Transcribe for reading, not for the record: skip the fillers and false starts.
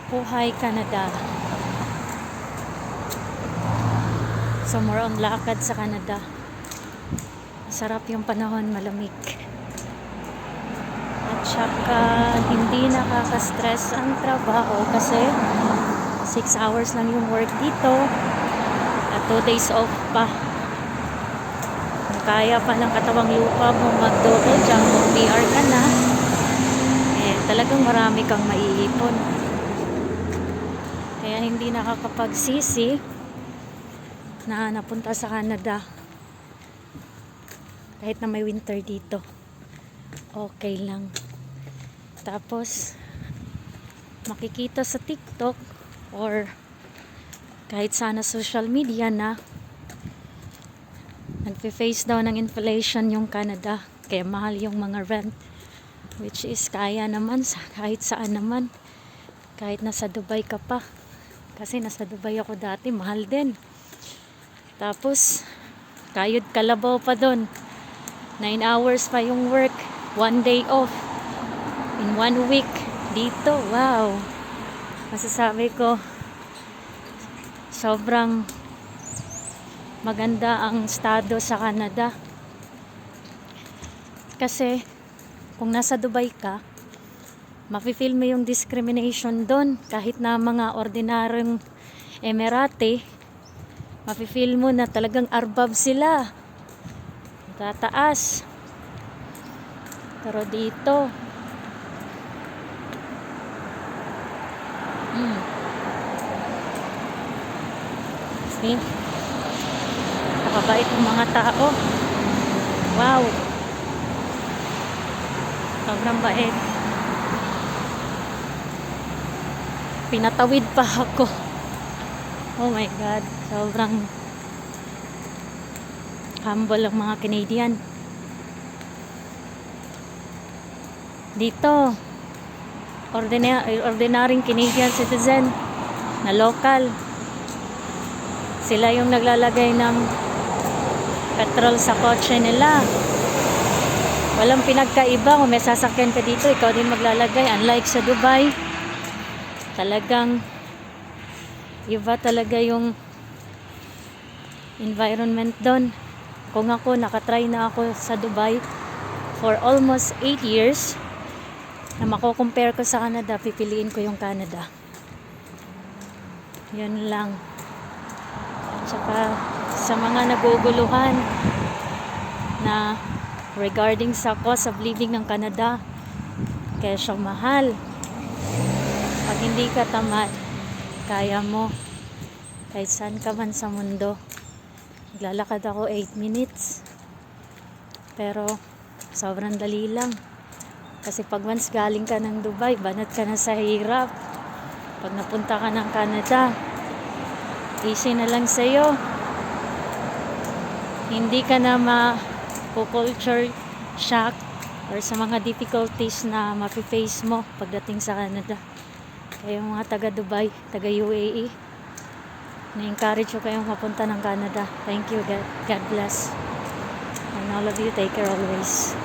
Buhay Canada. So more on lakad sa Canada. Masarap yung panahon, malamig. At saka hindi nakaka-stress ang trabaho kasi 6 hours lang yung work dito at 2 days off pa. Kung kaya pa ng katawang lupa mo mag-double jump o PR ka na, talagang marami kang maiipon. Kaya hindi nakakapagsisi na napunta sa Canada kahit na may winter dito. Okay lang. Tapos makikita sa TikTok or kahit sana social media na nagfe-face daw ng inflation yung Canada, kaya mahal yung mga rent, which is kaya naman kahit saan naman, kahit nasa Dubai ka pa. Kasi nasa Dubai ako dati, mahal din. Tapos kayod kalabaw pa doon, 9 hours pa yung work, 1 day off in 1 week. Dito, wow, masasabi ko sobrang maganda ang estado sa Canada. Kasi kung nasa Dubai ka, mafe-feel mo yung discrimination doon. Kahit na mga ordinaryong Emirate, mafe-feel mo na talagang arbab sila, tataas. Pero dito see, nakabait yung mga tao. Wow, sobrang bait. Pinatawid pa ako. Oh my God, sobrang humble ang mga Canadian dito. Ordinaryong Canadian citizen na local, sila yung naglalagay ng petrol sa kotse nila. Walang pinagkaiba kung may sasakyan ka dito, ikaw din maglalagay. Unlike sa Dubai, talagang iba talaga yung environment doon. Kung ako, nakatry na ako sa Dubai for almost 8 years, na mako-compare ko sa Canada, pipiliin ko yung Canada. Yun lang. Tsaka sa mga naguguluhan na regarding sa cost of living ng Canada, kaya siyang mahal. Pag hindi ka tamad, kaya mo kahit saan ka man sa mundo. Naglalakad ako 8 minutes, pero sobrang dali lang. Kasi pag once galing ka ng Dubai, banat ka na sa hirap. Pag napunta ka ng Canada, easy na lang sa'yo. Hindi ka na ma-culture shock or sa mga difficulties na mapi-face mo pagdating sa Canada. Kaya mga taga Dubai, taga UAE, na-encourage ko kayong mapunta ng Canada. Thank you, God bless. And all of you, take care always.